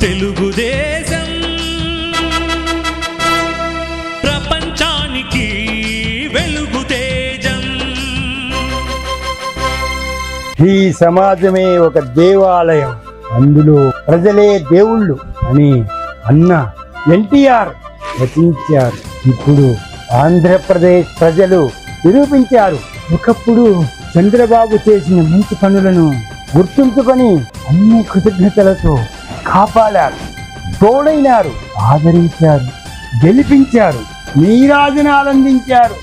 తెలుగుదేశం ప్రపంచానికి వెలుగు తేజం. ఈ సమాజమే ఒక దేవాలయం, అందులో ప్రజలే దేవుళ్ళు అని అన్న ఎన్టీఆర్ రచించారు. ఇప్పుడు ఆంధ్రప్రదేశ్ ప్రజలు నిరూపించారు. ఒకప్పుడు చంద్రబాబు చేసిన మంచి పనులను గుర్తుంచుకొని అన్ని కృతజ్ఞతలతో కాపాడారు, తోడైనారు, ఆదరించారు, గెలిపించారు, నీరాజనాలు అందించారు.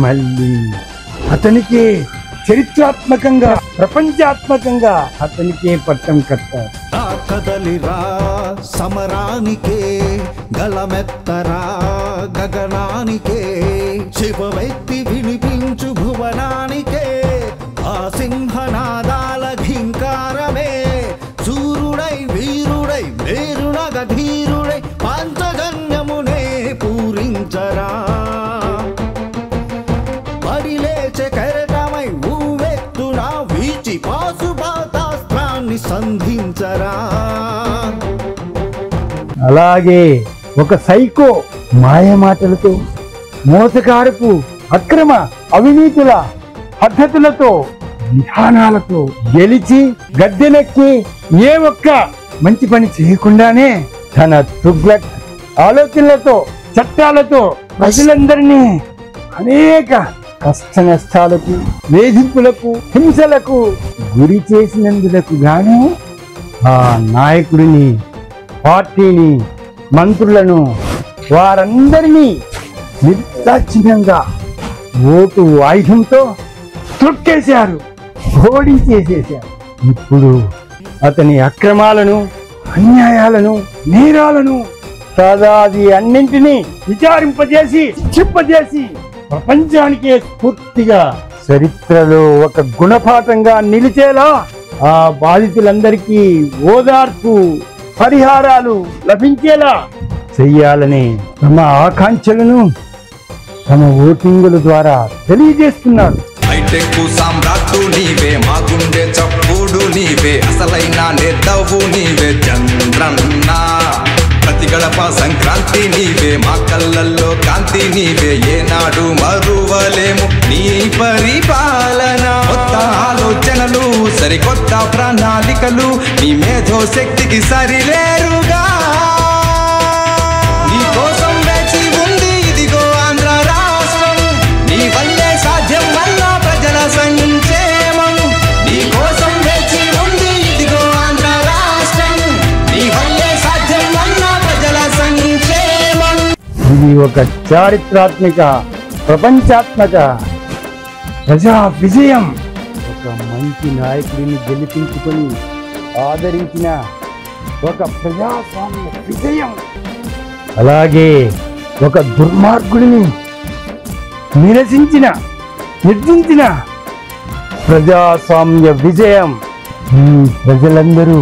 మళ్ళీ అతనికే చరిత్రాత్మకంగా, ప్రపంచాత్మకంగా అతనికే పట్టం కట్టారు. కదలిరా సమరానికే, గలమెత్తరా గగనానికే, శివమెత్తి వినిపించు భువనానికే, ఆ సింహనాదాల ఘీంకారమే, సూర్యుడై వీరుడై మేరునగ ధీరుడై పాంచజన్యమునే పూరించరా. పరిలేచే కెరటమై ఊవెత్తున వీచి పాశుపాతాస్త్రాన్ని సంధించరా. అలాగే ఒక సైకో మాయమాటలతో, మోసకారపు అక్రమ అవినీతుల పద్ధతులతో, విధానాలతో గెలిచి గద్దెనెక్కి ఏ ఒక్క మంచి పని చేయకుండానే తన తుగ్లక్ ఆలోచనలతో, చట్టాలతో ప్రజలందరినీ అనేక కష్ట నష్టాలకు, వేధింపులకు, హింసలకు గురి చేసినందుకు గాను ఆ నాయకుడిని, పార్టీని, మంత్రులను, వారందరినీ నిర్దాక్షిణ్యంగా ఓటు ఆయుధంతో తొక్కేశారు, ఓడించేసేశారు. ఇప్పుడు అతని అక్రమాలను, అన్యాయాలను, నేరాలను, సాదాది అన్నింటినీ విచారింపజేసి, చిప్పజేసి ప్రపంచానికే స్ఫూర్తిగా, చరిత్రలో ఒక గుణపాఠంగా నిలిచేలా ఆ బాధితులందరికీ ఓదార్పు, పరిహారాలు లభించేలా చెయ్యాలని తమ ఆకాంక్షలను తమ ఓటింగుల ద్వారా తెలియజేస్తున్నారు. హైటెక్ సామ్రాట్టు నీవే, మా గుండె చప్పుడు నీవే, అసలైన నేతవు నీవే చంద్రన్న. ప్రతి గడప సంక్రాంతి నీవే, మా కళ్ళల్లో కాంతి నీవే, ఏనాడు మరువలేము నీ పరిపాలన. కొత్త ఆలోచనలు, సరికొత్త ప్రణాళికలు, నీ మేధో శక్తికి సరిలేరుగా. నీ కోసం వేచి ఉంది ఇదిగో ఆంధ్ర రాష్ట్రం, నీ వల్లే సాధ్యం వల్ల ప్రజల సంక్షేమం. నీ కోసం వేచి ఉంది ఇదిగో ఆంధ్ర రాష్ట్రం, నీ వల్లే సాధ్యం వల్ల ప్రజల సంక్షేమం. ఇది ఒక చారిత్రాత్మక, ప్రపంచాత్మక ప్రజా విజయం. ఒక మంచి నాయకుడిని గెలిపించుకొని ఆదరించిన ఒక ప్రజాస్వామ్య విజయం. అలాగే ఒక దుర్మార్గుడిని నిర్జించిన ప్రజాస్వామ్య విజయం. ఈ ప్రజలందరూ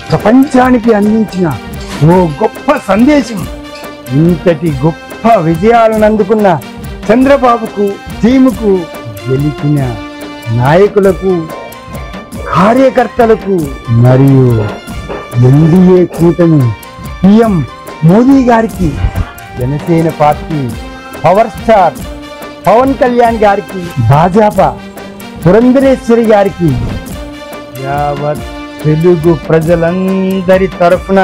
ప్రపంచానికి అందించిన ఓ గొప్ప సందేశం. ఇంతటి గొప్ప విజయాలను అందుకున్న చంద్రబాబుకు, టీముకు, గెలిచిన నాయకులకు, కార్యకర్తలకు మరియు ఎన్డీఏ కూటమి పిఎం మోదీ గారికి, Janasena party power star Pawan Kalyan గారికి, భాజపా పురంధరేశ్వరి గారికి, యావత్ తెలుగు ప్రజలందరి తరఫున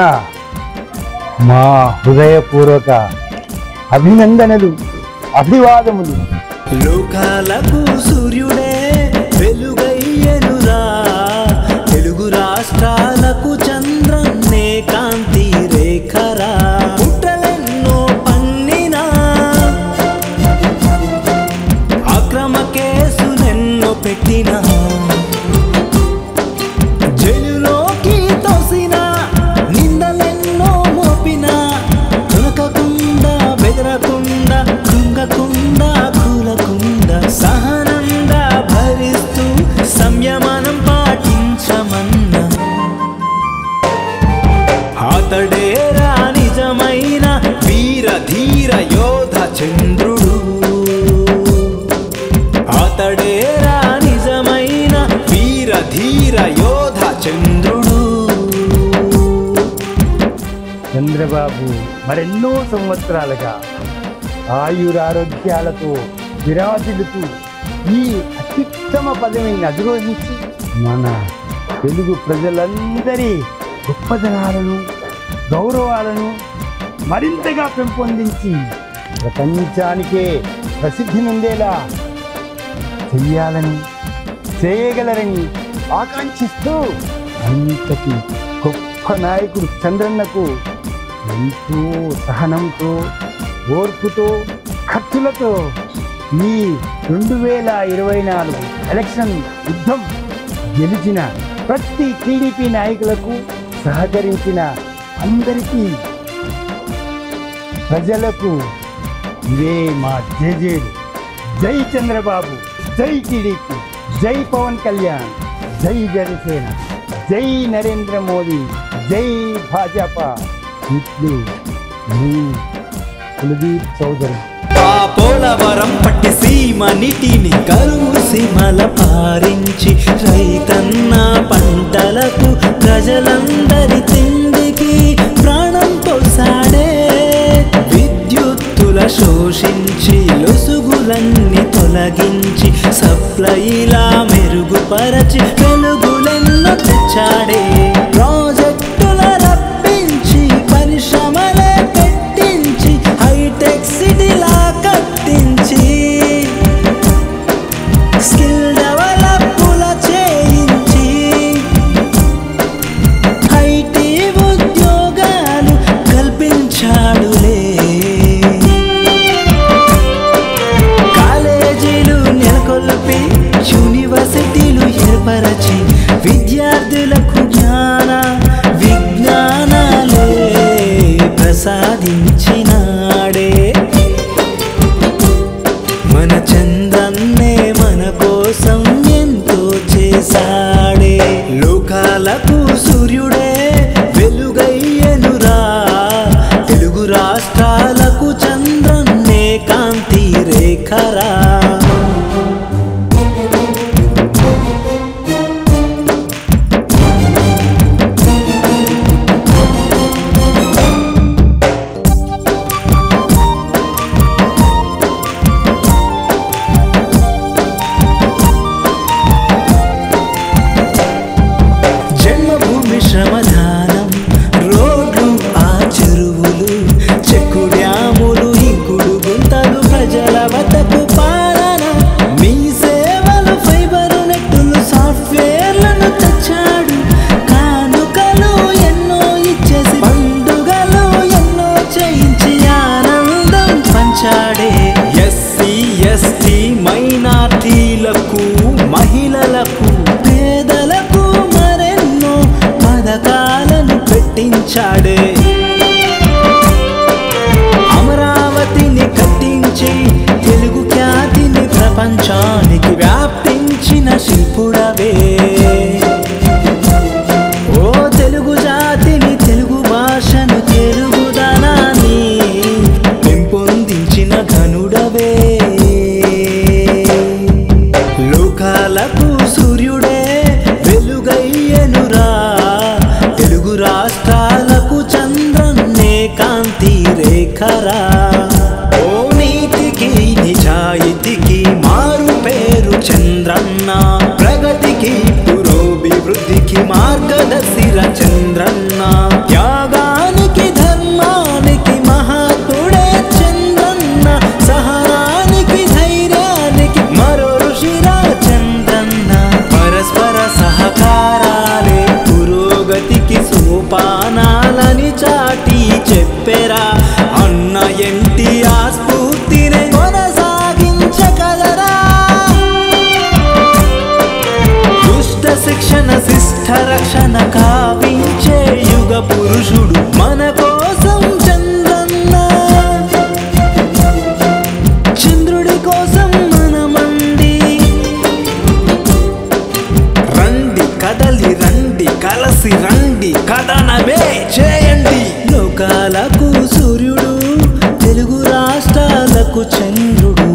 మా హృదయపూర్వక అభినందనలు, అభివాదములు. లోకాలకు సూర్యుడే వెలుగయ్యనురా, తెలుగు రాష్ట్రాలకు చంద్రన్నే కాంతి రేఖరా. పుట్టలెన్నో పన్నినా, అక్రమ కేసులెన్నో పెట్టినా, జైలులోకి తోసిన, నిందలెన్నో మోపినా, తొలకకుండా, బెదరకుండా, కృంగకుండా, కూలకుండా, సహనంగా భరిస్తూ సంయమనం పాటించమన్నా. అతడేరా నిజమైన వీర ధీర యోధ చంద్రుడు, అతడేరా నిజమైన వీర ధీర యోధ చంద్రుడు. చంద్రబాబు మరెన్నో సంవత్సరాలుగా ఆయురారోగ్యాలతో విరాజిల్లుతూ ఈ అత్యుత్తమ పదవిని అధిరోహించి మన తెలుగు ప్రజలందరి గొప్పదనాలను గౌరవాలను మరింతగా పెంపొందించి ప్రపంచానికే ప్రసిద్ధి నొందేలా చెయ్యాలని చేయగలరని ఆకాంక్షిస్తూ అంతటి గొప్ప నాయకుడు చంద్రన్నకు ఎంతో సహనంతో ఓర్పుతో ఖర్చులతో ఈ 2024 ఎలక్షన్ యుద్ధం గెలిచిన ప్రతి టీడీపీ నాయకులకు సహకరించిన అందరికీ ప్రజలకు ఇవే మా జేజేలు. జై చంద్రబాబు, జై టీడీపీ, జై పవన్ కళ్యాణ్, జై జనసేన, జై నరేంద్ర మోదీ, జై భాజపా. ఇట్లు మీ కులదీప్ చౌదరి. ఆ పోలవరం పట్టి సీమ నీటిని కరువు సీమల పారించి రైతన్న పంటలకు ప్రజలందరి తిండికి ప్రాణం పోసాడే. విద్యుత్తుల శోషించి లొసుగులన్నీ తొలగించి సప్లైలా మెరుగుపరచి వెలుగులెన్నో తెచ్చాడే. ప్రాజెక్టుల రప్పించి పరిశ్రమలే పెట్టించి హైటెక్ సిటీలా కట్టించి స్కిల్ డెవలప్ల చేయించి ఐటీ ఉద్యోగాలు కల్పించాడులే. కాలేజీలు నెలకొల్పి యూనివర్సిటీలు ఏర్పరచి విద్యార్థులకు జ్ఞాన విజ్ఞానాలే ప్రసాదించినాడే. మన చంద్రన్నే మన కోసం ఎంతో చేశాడే. లోకాలకు సూర్యుడే వెలుగయ్యెనురా, తెలుగు రాష్ట్రాలకు చంద్రన్నే కాంతి రేఖరా. జన్మభూమి శ్రమదానం, రోడ్లు ఆ చెరువులు, చెక్కు డ్యాములు, ఇంకుడు గుంతలు, ప్రజల వద్దకు పాలన. మీ సేవలు ఫైబరు నెట్టులు, సాఫ్ట్వేర్లను తెచ్చాడు. కానుకలు ఎన్నో ఇచ్చేసి పండుగలు ఎన్నో చేయించి ఆనందం పంచాడే. ఎస్సీ ఎస్టీ మైనార్టీలకు, మహిళలకు, పేదలకు మరెన్నో పథకాలను పెట్టించాడే. అమరావతిని కట్టించి తెలుగు ఖ్యాతిని ప్రపంచానికి వ్యాప్తించిన శిల్పుడవే. ఓ తెలుగు జాతిని, తెలుగు భాషను, తెలుగుదనాన్ని పెంపొందించిన ఘనుడవే. లోకాలకు సూర్యుడే వెలుగయ్యెనురా, తెలుగు రాష్ట్రాలకు చంద్రన్నే కాంతి రేఖరా. ఓ నీతికి నిజాయితీకి మారు పేరు చంద్రన్న, ప్రగతికి పురోభివృద్ధికి మార్గదర్శిర చంద్రన్న. త్యాగానికి ధర్మానికి మహాత్ముడే చంద్రన్న, సహనానికి ధైర్యానికి మరో ఋషిరా చంద్రన్న. పరస్పర సహకారాలే పురోగతికి సోపానాలని చాటి చెప్పెరా. అన్న ఎన్టీఆర్ స్ఫూర్తిని కొనసాగించగలరా. దుష్ట శిక్షణ శిష్ట రక్షణ కావించే యుగ పురుషుడు మన కోసం చంద్రన్న. చంద్రుడి కోసం మనమండి. రండి కదలి రండి కలసి రండి కథనమే చేయండి. లోకాలకు సూర్యుడు, తెలుగు రాష్ట్రాలకు చంద్రుడు